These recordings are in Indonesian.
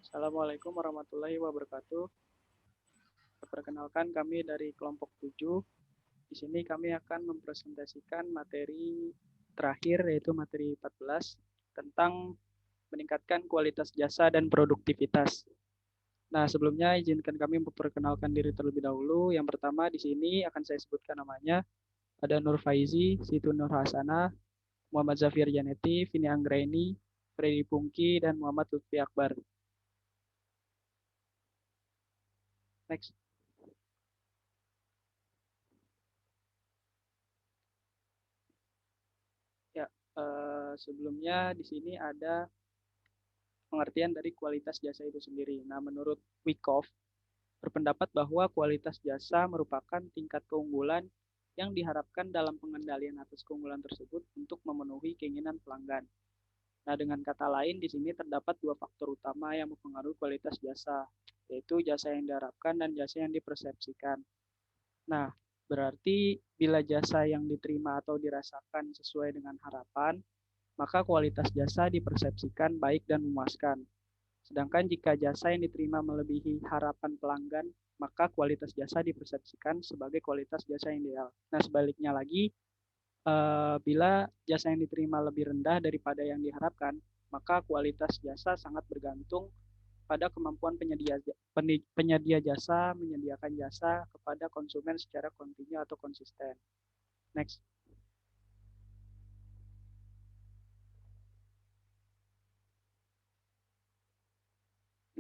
Assalamualaikum warahmatullahi wabarakatuh. Perkenalkan kami dari kelompok 7. Di sini kami akan mempresentasikan materi terakhir yaitu materi 14 tentang meningkatkan kualitas jasa dan produktivitas. Nah, sebelumnya izinkan kami memperkenalkan diri terlebih dahulu. Yang pertama di sini akan saya sebutkan namanya. Ada Nur Faizi, Situ Nur Hasana, Muhammad Zafir Janeti, Vini Anggraini, Freddy Pungki, dan Muhammad Lutfi Akbar. Next. Ya, sebelumnya di sini ada pengertian dari kualitas jasa itu sendiri. Nah, menurut Wyckoff, berpendapat bahwa kualitas jasa merupakan tingkat keunggulan yang diharapkan dalam pengendalian atas keunggulan tersebut untuk memenuhi keinginan pelanggan. Nah, dengan kata lain, di sini terdapat dua faktor utama yang mempengaruhi kualitas jasa, yaitu jasa yang diharapkan dan jasa yang dipersepsikan. Nah, berarti bila jasa yang diterima atau dirasakan sesuai dengan harapan, maka kualitas jasa dipersepsikan baik dan memuaskan. Sedangkan jika jasa yang diterima melebihi harapan pelanggan, maka kualitas jasa dipersepsikan sebagai kualitas jasa yang ideal. Nah, sebaliknya lagi, bila jasa yang diterima lebih rendah daripada yang diharapkan, maka kualitas jasa sangat bergantung pada kemampuan penyedia jasa menyediakan jasa kepada konsumen secara kontinu atau konsisten. Next.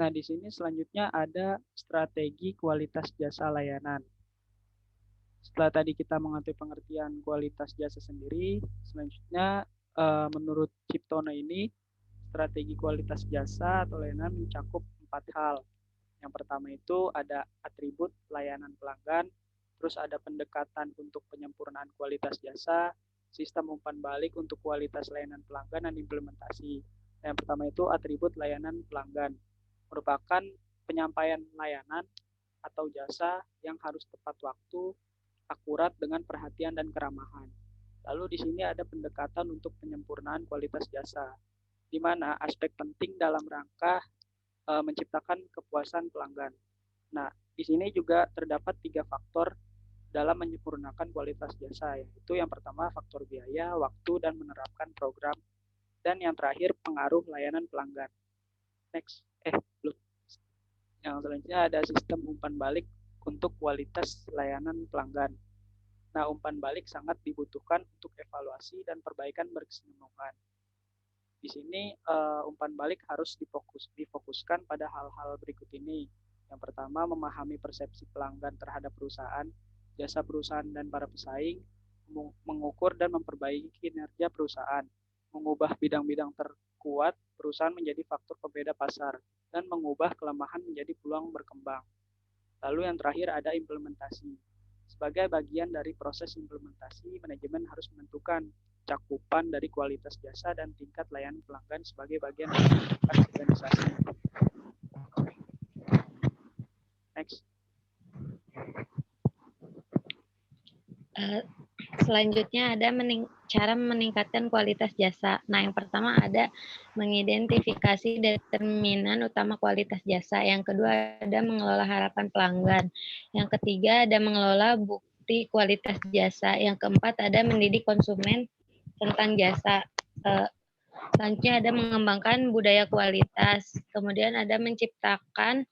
Nah, di sini selanjutnya ada strategi kualitas jasa layanan. Setelah tadi kita mengerti pengertian kualitas jasa sendiri, selanjutnya menurut Ciptono ini, strategi kualitas jasa atau layanan mencakup 4 hal. Yang pertama itu ada atribut layanan pelanggan, terus ada pendekatan untuk penyempurnaan kualitas jasa, sistem umpan balik untuk kualitas layanan pelanggan dan implementasi. Yang pertama itu atribut layanan pelanggan, merupakan penyampaian layanan atau jasa yang harus tepat waktu, akurat dengan perhatian dan keramahan. Lalu di sini ada pendekatan untuk penyempurnaan kualitas jasa, di mana aspek penting dalam rangka menciptakan kepuasan pelanggan. Nah, di sini juga terdapat 3 faktor dalam menyempurnakan kualitas jasa, yaitu yang pertama faktor biaya, waktu, dan menerapkan program, dan yang terakhir pengaruh layanan pelanggan. Next, belum. Yang selanjutnya ada sistem umpan balik untuk kualitas layanan pelanggan. Nah, umpan balik sangat dibutuhkan untuk evaluasi dan perbaikan berkesinambungan. Di sini umpan balik harus difokuskan pada hal-hal berikut ini. Yang pertama, memahami persepsi pelanggan terhadap perusahaan, jasa perusahaan dan para pesaing, mengukur dan memperbaiki kinerja perusahaan, mengubah bidang-bidang terkuat perusahaan menjadi faktor pembeda pasar, dan mengubah kelemahan menjadi peluang berkembang. Lalu yang terakhir ada implementasi. Sebagai bagian dari proses implementasi, manajemen harus menentukan cakupan dari kualitas jasa dan tingkat layanan pelanggan sebagai bagian dari organisasi. Next. Selanjutnya ada cara meningkatkan kualitas jasa. Nah, yang pertama ada mengidentifikasi determinan utama kualitas jasa. Yang kedua ada mengelola harapan pelanggan. Yang ketiga ada mengelola bukti kualitas jasa. Yang keempat ada mendidik konsumen tentang jasa. Selanjutnya ada mengembangkan budaya kualitas. Kemudian ada menciptakan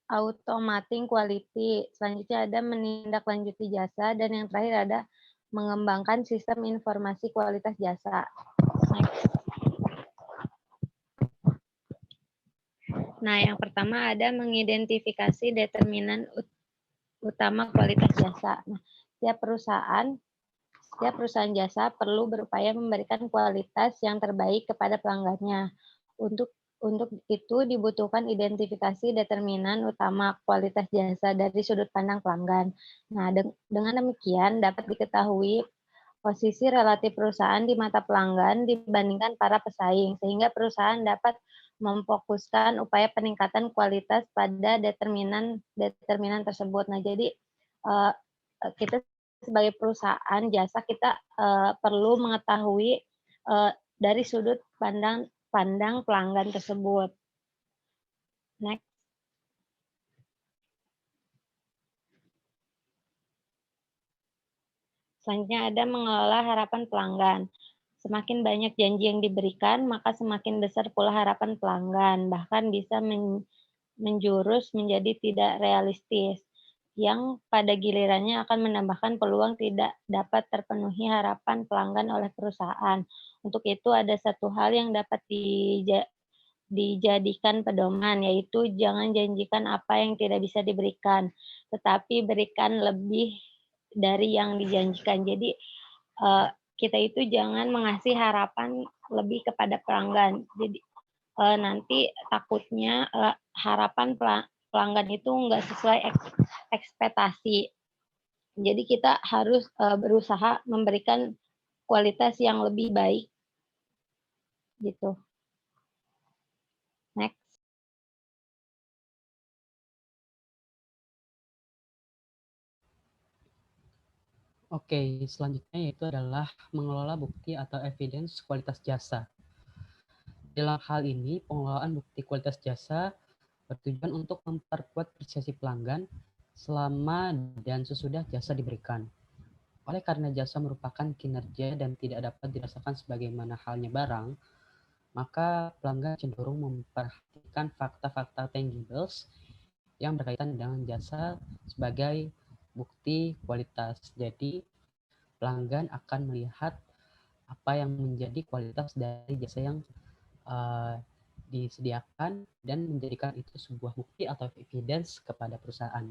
automating quality. Selanjutnya ada menindaklanjuti jasa, dan yang terakhir ada mengembangkan sistem informasi kualitas jasa. Next. Nah, yang pertama ada mengidentifikasi determinan utama kualitas jasa. Nah, setiap perusahaan jasa perlu berupaya memberikan kualitas yang terbaik kepada pelanggannya. Untuk itu dibutuhkan identifikasi determinan utama kualitas jasa dari sudut pandang pelanggan. Nah, dengan demikian dapat diketahui posisi relatif perusahaan di mata pelanggan dibandingkan para pesaing, sehingga perusahaan dapat memfokuskan upaya peningkatan kualitas pada determinan tersebut. Nah, jadi kita sebagai perusahaan jasa kita perlu mengetahui dari sudut pandang pandang pelanggan tersebut. Next. Selanjutnya ada mengelola harapan pelanggan. Semakin banyak janji yang diberikan, maka semakin besar pula harapan pelanggan, bahkan bisa menjurus menjadi tidak realistis, yang pada gilirannya akan menambahkan peluang tidak dapat terpenuhi harapan pelanggan oleh perusahaan. Untuk itu ada satu hal yang dapat dijadikan pedoman, yaitu jangan janjikan apa yang tidak bisa diberikan, tetapi berikan lebih dari yang dijanjikan. Jadi kita itu jangan mengasih harapan lebih kepada pelanggan. Jadi nanti takutnya harapan pelanggan itu nggak sesuai ekspektasi. Jadi kita harus berusaha memberikan kualitas yang lebih baik gitu. Next. Oke, selanjutnya yaitu adalah mengelola bukti atau evidence kualitas jasa. Dalam hal ini, pengelolaan bukti kualitas jasa bertujuan untuk memperkuat persepsi pelanggan selama dan sesudah jasa diberikan. Oleh karena jasa merupakan kinerja dan tidak dapat dirasakan sebagaimana halnya barang, maka pelanggan cenderung memperhatikan fakta-fakta tangibles yang berkaitan dengan jasa sebagai bukti kualitas. Jadi, pelanggan akan melihat apa yang menjadi kualitas dari jasa yang disediakan dan menjadikan itu sebuah bukti atau evidence kepada perusahaan.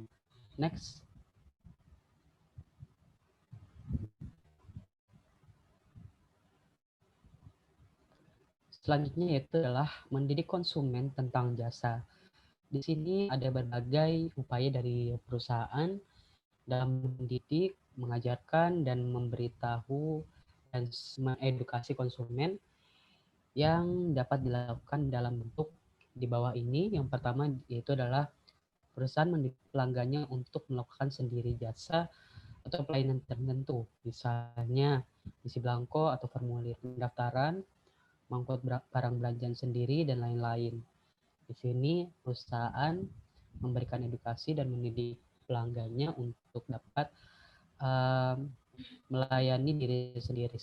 Next. Selanjutnya yaitu adalah mendidik konsumen tentang jasa. Di sini ada berbagai upaya dari perusahaan dalam mendidik, mengajarkan, dan memberitahu dan mengedukasi konsumen yang dapat dilakukan dalam bentuk di bawah ini. Yang pertama yaitu adalah perusahaan mendidik pelanggannya untuk melakukan sendiri jasa atau pelayanan tertentu, misalnya isi belangko atau formulir pendaftaran, mengangkut barang belanjaan sendiri, dan lain-lain. Di sini perusahaan memberikan edukasi dan mendidik pelanggannya untuk dapat melayani diri sendiri,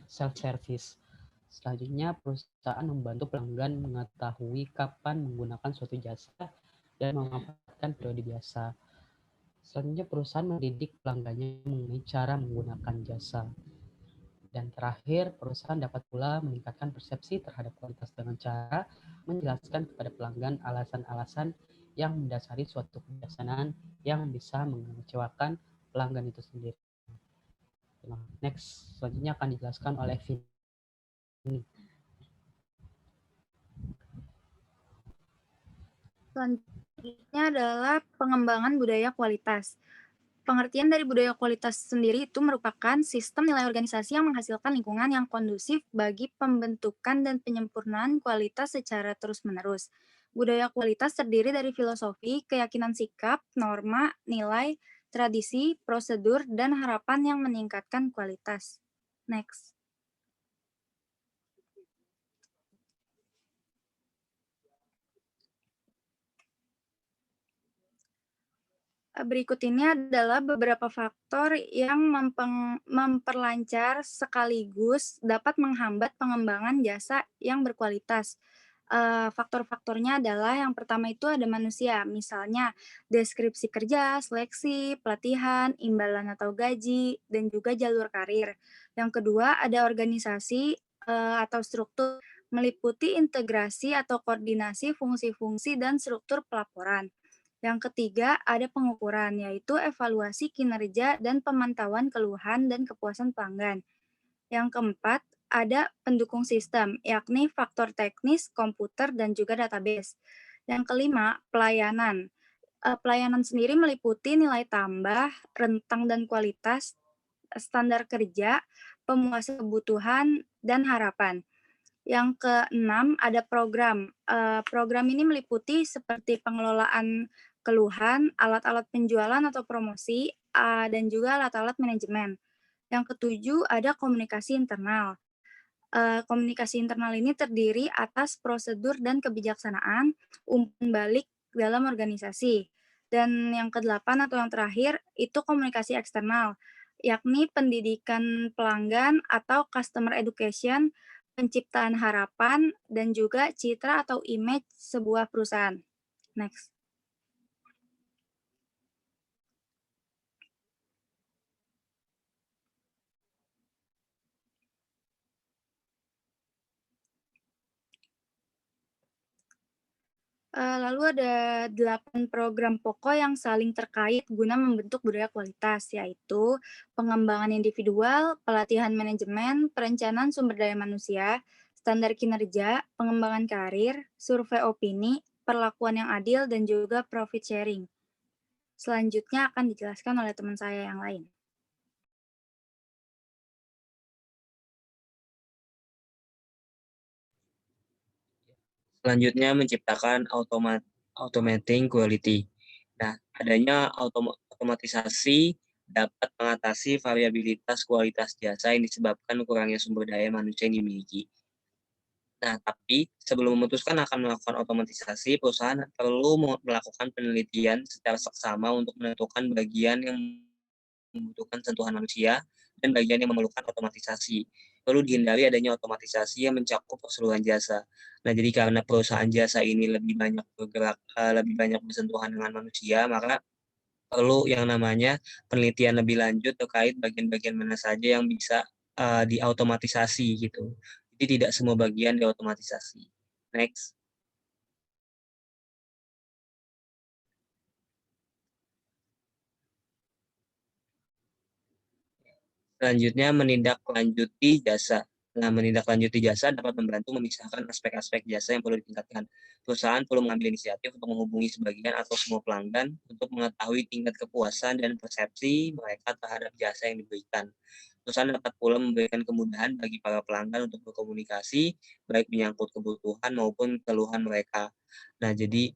self-service. Selanjutnya, perusahaan membantu pelanggan mengetahui kapan menggunakan suatu jasa dan memanfaatkan periode biasa. Selanjutnya, perusahaan mendidik pelanggannya mengenai cara menggunakan jasa. Dan terakhir, perusahaan dapat pula meningkatkan persepsi terhadap kualitas dengan cara menjelaskan kepada pelanggan alasan-alasan yang mendasari suatu kebijaksanaan yang bisa mengecewakan pelanggan itu sendiri. Next, selanjutnya akan dijelaskan oleh Vini. Selanjutnya adalah pengembangan budaya kualitas. Pengertian dari budaya kualitas sendiri itu merupakan sistem nilai organisasi yang menghasilkan lingkungan yang kondusif bagi pembentukan dan penyempurnaan kualitas secara terus-menerus. Budaya kualitas terdiri dari filosofi, keyakinan sikap, norma, nilai, tradisi, prosedur, dan harapan yang meningkatkan kualitas. Next. Berikut ini adalah beberapa faktor yang memperlancar sekaligus dapat menghambat pengembangan jasa yang berkualitas. Faktor-faktornya adalah yang pertama itu ada manusia, misalnya deskripsi kerja, seleksi, pelatihan, imbalan atau gaji, dan juga jalur karir. Yang kedua ada organisasi atau struktur, meliputi integrasi atau koordinasi fungsi-fungsi dan struktur pelaporan. Yang ketiga, ada pengukuran, yaitu evaluasi kinerja dan pemantauan keluhan dan kepuasan pelanggan. Yang keempat, ada pendukung sistem, yakni faktor teknis, komputer, dan juga database. Yang kelima, pelayanan. Pelayanan sendiri meliputi nilai tambah, rentang dan kualitas, standar kerja, pemuasan kebutuhan, dan harapan. Yang keenam, ada program. Program ini meliputi seperti pengelolaan keluhan, alat-alat penjualan atau promosi, dan juga alat-alat manajemen. Yang ketujuh, ada komunikasi internal. Komunikasi internal ini terdiri atas prosedur dan kebijaksanaan umpan balik dalam organisasi. Dan yang ke-8 atau yang terakhir itu komunikasi eksternal, yakni pendidikan pelanggan atau customer education, penciptaan harapan, dan juga citra atau image sebuah perusahaan. Next. Lalu ada 8 program pokok yang saling terkait guna membentuk budaya kualitas, yaitu pengembangan individual, pelatihan manajemen, perencanaan sumber daya manusia, standar kinerja, pengembangan karir, survei opini, perlakuan yang adil, dan juga profit sharing. Selanjutnya akan dijelaskan oleh teman saya yang lain. Selanjutnya menciptakan automating quality. Nah, adanya otomatisasi dapat mengatasi variabilitas kualitas jasa yang disebabkan kurangnya sumber daya manusia yang dimiliki. Nah, tapi sebelum memutuskan akan melakukan otomatisasi, perusahaan perlu melakukan penelitian secara seksama untuk menentukan bagian yang membutuhkan sentuhan manusia dan bagian yang memerlukan otomatisasi. Perlu dihindari adanya otomatisasi yang mencakup keseluruhan jasa. Nah, jadi karena perusahaan jasa ini lebih banyak bergerak, lebih banyak bersentuhan dengan manusia, maka perlu yang namanya penelitian lebih lanjut terkait bagian-bagian mana saja yang bisa diautomatisasi gitu. Jadi tidak semua bagian diotomatisasi. Next. Selanjutnya, menindaklanjuti jasa. Nah, menindaklanjuti jasa dapat membantu memisahkan aspek-aspek jasa yang perlu ditingkatkan. Perusahaan perlu mengambil inisiatif untuk menghubungi sebagian atau semua pelanggan untuk mengetahui tingkat kepuasan dan persepsi mereka terhadap jasa yang diberikan. Perusahaan dapat pula memberikan kemudahan bagi para pelanggan untuk berkomunikasi, baik menyangkut kebutuhan maupun keluhan mereka. Nah, jadi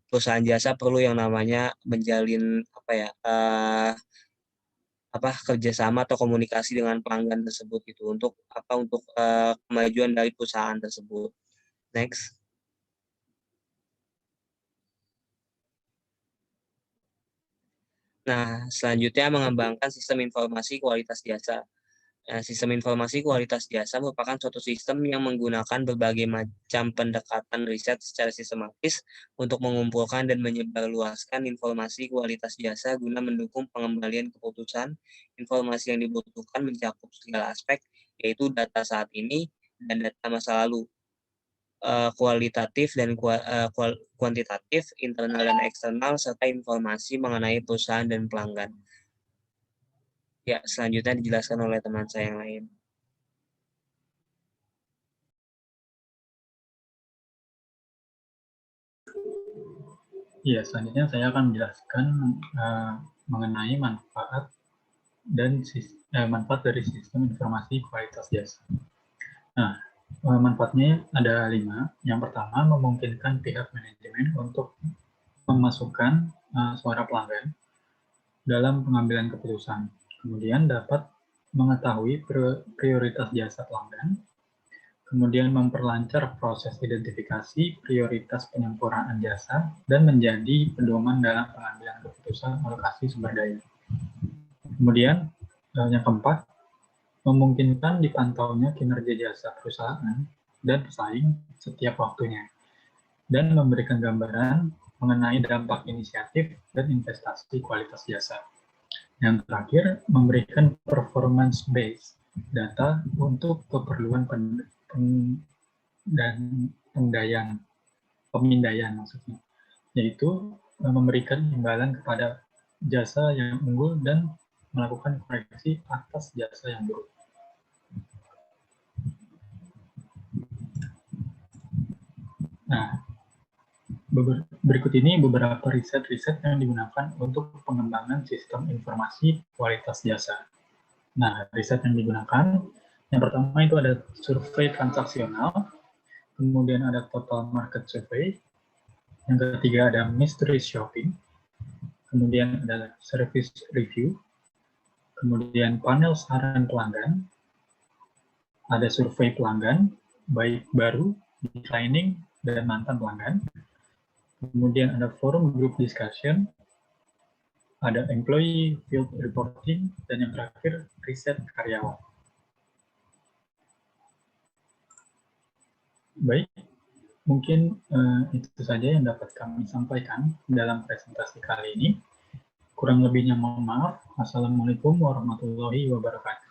perusahaan jasa perlu yang namanya menjalin kerjasama atau komunikasi dengan pelanggan tersebut gitu untuk kemajuan dari perusahaan tersebut. Next. Nah, selanjutnya mengembangkan sistem informasi kualitas jasa. Nah, sistem informasi kualitas jasa merupakan suatu sistem yang menggunakan berbagai macam pendekatan riset secara sistematis untuk mengumpulkan dan menyebarluaskan informasi kualitas jasa guna mendukung pengembalian keputusan. Informasi yang dibutuhkan mencakup segala aspek, yaitu data saat ini dan data masa lalu, kualitatif dan kuantitatif, internal dan eksternal, serta informasi mengenai perusahaan dan pelanggan. Ya, selanjutnya dijelaskan oleh teman saya yang lain. Ya, selanjutnya saya akan menjelaskan mengenai manfaat dan manfaat dari sistem informasi kualitas jasa. Nah, manfaatnya ada 5. Yang pertama, memungkinkan pihak manajemen untuk memasukkan suara pelanggan dalam pengambilan keputusan. Kemudian dapat mengetahui prioritas jasa pelanggan, kemudian memperlancar proses identifikasi prioritas penyempurnaan jasa, dan menjadi pedoman dalam pengambilan keputusan alokasi sumber daya. Kemudian, yang keempat, memungkinkan dipantaunya kinerja jasa perusahaan dan pesaing setiap waktunya, dan memberikan gambaran mengenai dampak inisiatif dan investasi kualitas jasa. Yang terakhir, memberikan performance-based data untuk keperluan pemindaian maksudnya, yaitu memberikan imbalan kepada jasa yang unggul dan melakukan koreksi atas jasa yang buruk. Nah, berikut ini beberapa riset-riset yang digunakan untuk pengembangan sistem informasi kualitas jasa. Nah, riset yang digunakan, yang pertama itu ada survei transaksional, kemudian ada total market survey, yang ketiga ada mystery shopping, kemudian ada service review, kemudian panel saran pelanggan, Ada survei pelanggan, baik baru, declining, dan mantan pelanggan. Kemudian ada forum group discussion, ada employee field reporting, dan yang terakhir riset karyawan. Baik, mungkin itu saja yang dapat kami sampaikan dalam presentasi kali ini. Kurang lebihnya mohon maaf. Assalamualaikum warahmatullahi wabarakatuh.